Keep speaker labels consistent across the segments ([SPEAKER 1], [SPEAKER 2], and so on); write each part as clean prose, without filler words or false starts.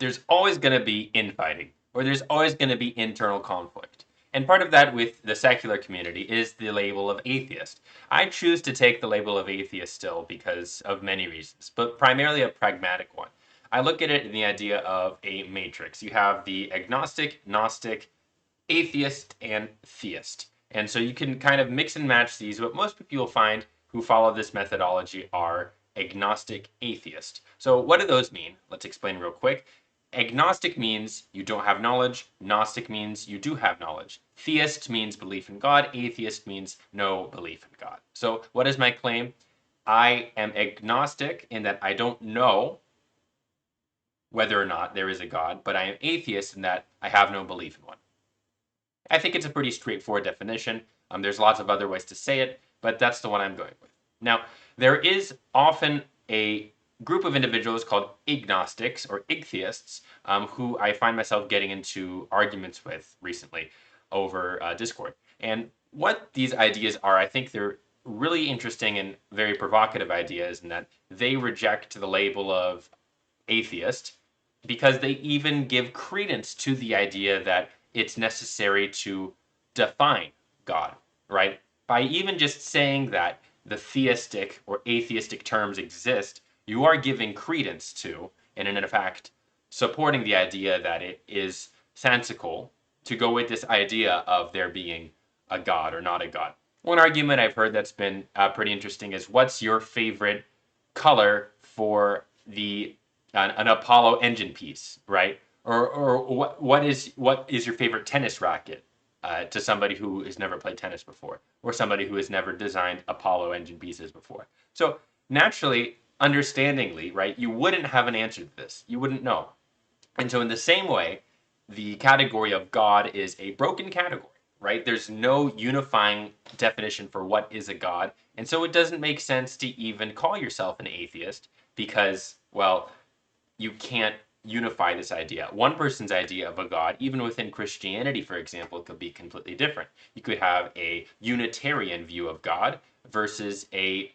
[SPEAKER 1] there's always going to be infighting, or there's always going to be internal conflict. And part of that with the secular community is the label of atheist. I choose to take the label of atheist still because of many reasons, but primarily a pragmatic one. I look at it in the idea of a matrix. You have the agnostic, gnostic, atheist, and theist. And so you can kind of mix and match these. What most people you'll find who follow this methodology are agnostic, atheist. So what do those mean? Let's explain real quick. Agnostic means you don't have knowledge. Gnostic means you do have knowledge. Theist means belief in God. Atheist means no belief in God. So what is my claim? I am agnostic in that I don't know whether or not there is a God, but I am atheist in that I have no belief in one. I think it's a pretty straightforward definition. There's lots of other ways to say it, but that's the one I'm going with. Now, there is often a group of individuals called ignostics or igtheists who I find myself getting into arguments with recently over Discord. And what these ideas are, I think they're really interesting and very provocative ideas in that they reject the label of atheist because they even give credence to the idea that it's necessary to define God, right? By even just saying that the theistic or atheistic terms exist, you are giving credence to, and in fact, supporting the idea that it is sensical to go with this idea of there being a God or not a God. One argument I've heard that's been pretty interesting is what's your favorite color for the an Apollo engine piece, right? Or what is your favorite tennis racket to somebody who has never played tennis before, or somebody who has never designed Apollo engine pieces before? So naturally, understandingly, right, you wouldn't have an answer to this. You wouldn't know. And so in the same way, the category of God is a broken category, right? There's no unifying definition for what is a God. And so it doesn't make sense to even call yourself an atheist because, well, you can't unify this idea. One person's idea of a God, even within Christianity, for example, could be completely different. You could have a Unitarian view of God versus a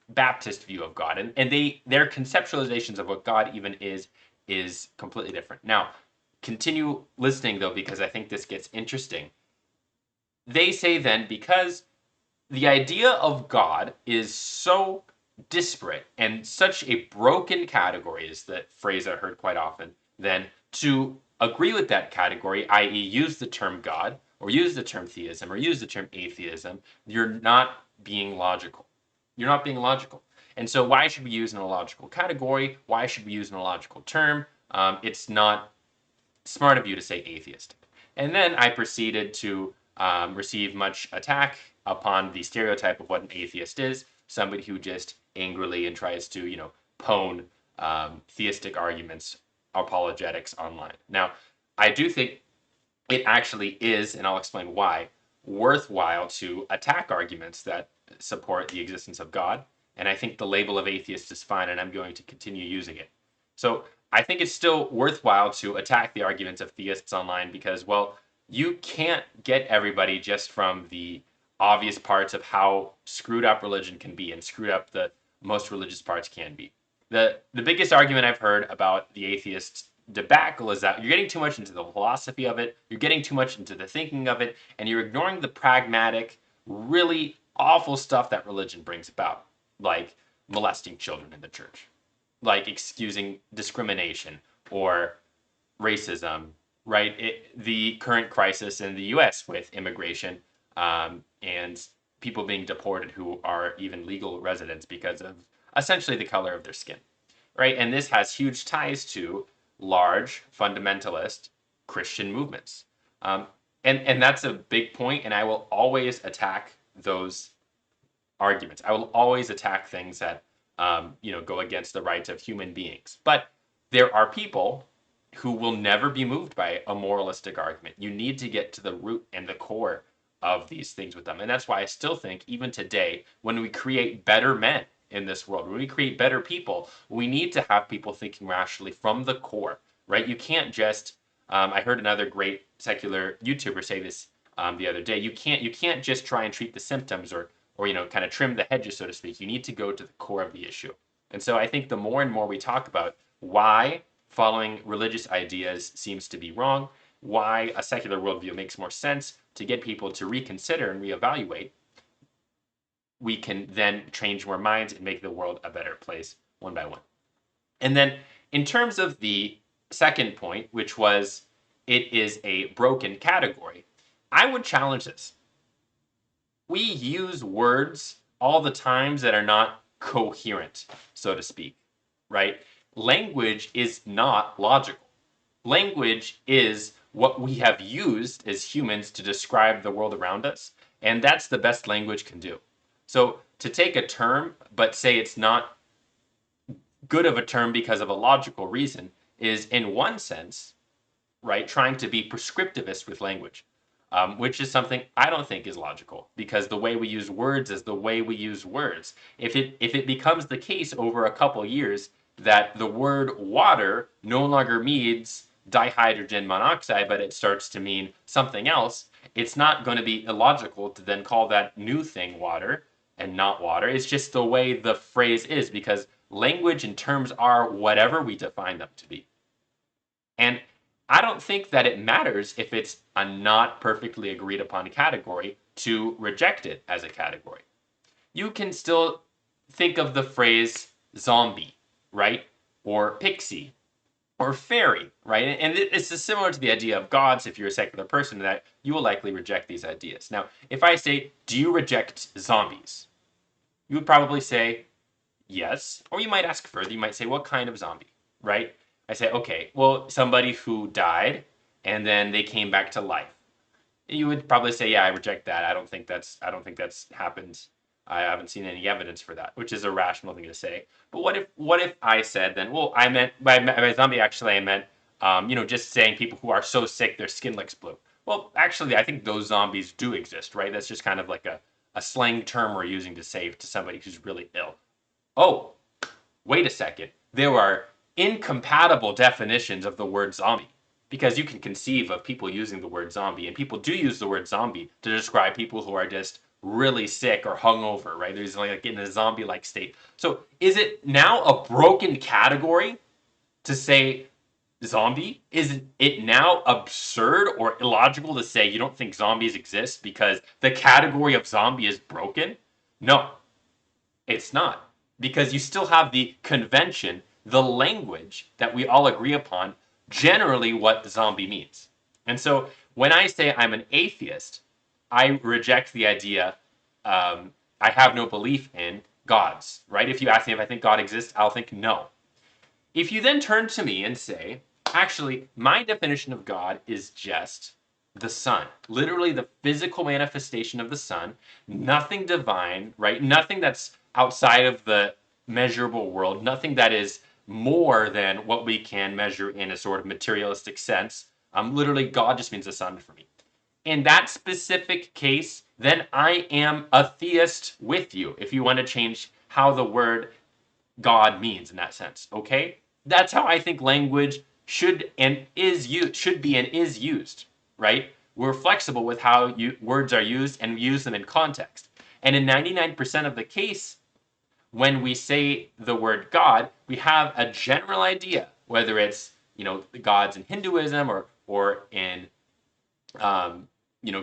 [SPEAKER 1] Baptist view of God. And their conceptualizations of what God even is completely different. Now, continue listening though, because I think this gets interesting. They say then, because the idea of God is so disparate and such a broken category, is the phrase I heard quite often, then to agree with that category, i.e. use the term God, or use the term theism, or use the term atheism, you're not being logical. You're not being logical. And so why should we use an illogical category? Why should we use an illogical term? It's not smart of you to say atheistic. And then I proceeded to receive much attack upon the stereotype of what an atheist is, somebody who just angrily and tries to, pwn theistic arguments, apologetics online. Now, I do think it actually is, and I'll explain why, worthwhile to attack arguments that support the existence of God. And I think the label of atheist is fine, and I'm going to continue using it. So I think it's still worthwhile to attack the arguments of theists online because, well, you can't get everybody just from the obvious parts of how screwed up religion can be and screwed up the most religious parts can be. The biggest argument I've heard about the atheist debacle is that you're getting too much into the philosophy of it, you're getting too much into the thinking of it, and you're ignoring the pragmatic, really awful stuff that religion brings about, like molesting children in the church, like excusing discrimination or racism, right? The current crisis in the US with immigration and people being deported who are even legal residents because of essentially the color of their skin, right? And this has huge ties to large fundamentalist Christian movements. And that's a big point, and I will always attack those arguments. I will always attack things that go against the rights of human beings. But there are people who will never be moved by a moralistic argument. You need to get to the root and the core of these things with them. And that's why I still think, even today, when we create better men in this world, when we create better people, we need to have people thinking rationally from the core, right? You can't just, I heard another great secular YouTuber say this the other day, you can't just try and treat the symptoms or kind of trim the hedges, so to speak. You need to go to the core of the issue. And so I think the more and more we talk about why following religious ideas seems to be wrong, why a secular worldview makes more sense to get people to reconsider and reevaluate, we can then change more minds and make the world a better place one by one. And then in terms of the second point, which was it is a broken category, I would challenge this. We use words all the times that are not coherent, so to speak, right? Language is not logical. Language is what we have used as humans to describe the world around us, and that's the best language can do. So to take a term but say it's not good of a term because of a logical reason is, in one sense, right, trying to be prescriptivist with language, which is something I don't think is logical, because the way we use words is the way we use words. If it becomes the case over a couple years that the word water no longer means dihydrogen monoxide, but it starts to mean something else, it's not going to be illogical to then call that new thing water and not water. It's just the way the phrase is, because language and terms are whatever we define them to be. And I don't think that it matters if it's a not perfectly agreed upon category to reject it as a category. You can still think of the phrase zombie, right? Or pixie, or fairy, right? And it's similar to the idea of gods. If you're a secular person, that you will likely reject these ideas. Now, if I say, do you reject zombies? You would probably say, yes. Or you might ask further. You might say, what kind of zombie, right? I say, okay, well, somebody who died and then they came back to life. You would probably say, yeah, I reject that. I don't think that's happened. I haven't seen any evidence for that, which is a rational thing to say. But what if I said then, well, I meant by zombie, actually I meant just saying people who are so sick their skin looks blue. Well, actually, I think those zombies do exist, right? That's just kind of like a slang term we're using to say to somebody who's really ill. Oh, wait a second. There are incompatible definitions of the word zombie, because you can conceive of people using the word zombie, and people do use the word zombie to describe people who are just really sick or hungover, right? There's like in a zombie-like state. So is it now a broken category to say zombie? Is it now absurd or illogical to say you don't think zombies exist because the category of zombie is broken? No, it's not. Because you still have the convention, the language that we all agree upon, generally what zombie means. And so when I say I'm an atheist, I reject the idea, I have no belief in gods, right? If you ask me if I think God exists, I'll think no. If you then turn to me and say, actually, my definition of God is just the sun, literally the physical manifestation of the sun, nothing divine, right? Nothing that's outside of the measurable world, nothing that is more than what we can measure in a sort of materialistic sense. Literally, God just means the sun for me. In that specific case, then I am a theist with you, if you want to change how the word God means in that sense, okay? That's how I think language should and is used, should be and is used, right? We're flexible with how words are used and use them in context. And in 99% of the case, when we say the word God, we have a general idea, whether it's, the gods in Hinduism or in,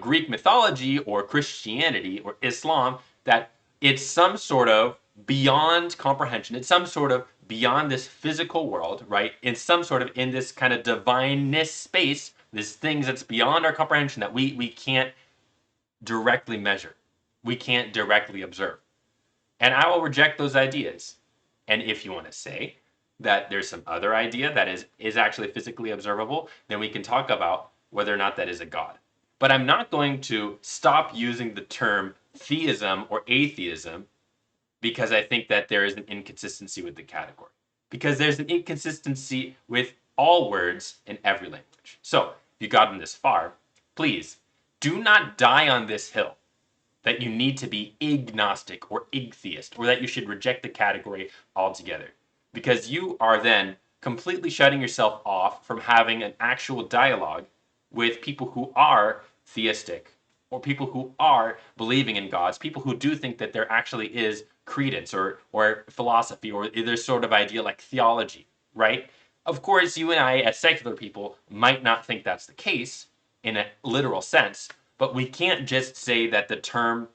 [SPEAKER 1] Greek mythology or Christianity or Islam, that it's some sort of beyond comprehension. It's some sort of beyond this physical world, right? It's some sort of in this kind of divineness space, this things that's beyond our comprehension that we can't directly measure. We can't directly observe. And I will reject those ideas. And if you want to say that there's some other idea that is actually physically observable, then we can talk about whether or not that is a God. But I'm not going to stop using the term theism or atheism because I think that there is an inconsistency with the category. Because there's an inconsistency with all words in every language. So, if you gotten this far, please do not die on this hill that you need to be ignostic or igtheist, or that you should reject the category altogether. Because you are then completely shutting yourself off from having an actual dialogue with people who are theistic, or people who are believing in gods, people who do think that there actually is credence or philosophy, or there's sort of idea like theology, right? Of course, you and I, as secular people, might not think that's the case in a literal sense, but we can't just say that the term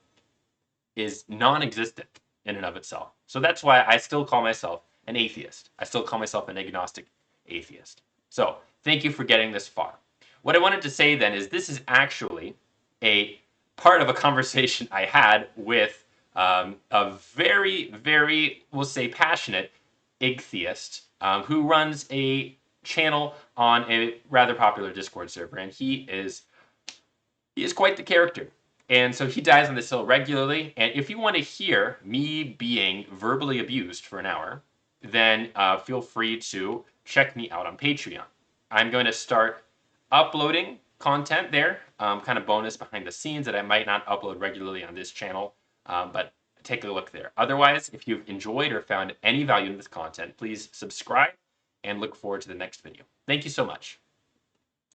[SPEAKER 1] is non-existent in and of itself. So that's why I still call myself an atheist. I still call myself an agnostic atheist. So thank you for getting this far. What I wanted to say then is this is actually a part of a conversation I had with a very, very, we'll say, passionate igtheist who runs a channel on a rather popular Discord server, and he is quite the character. And so he dies on this hill regularly. And if you want to hear me being verbally abused for an hour, then feel free to check me out on Patreon. I'm going to start uploading content there, kind of bonus behind the scenes that I might not upload regularly on this channel, but take a look there. Otherwise, if you've enjoyed or found any value in this content, please subscribe and look forward to the next video. Thank you so much.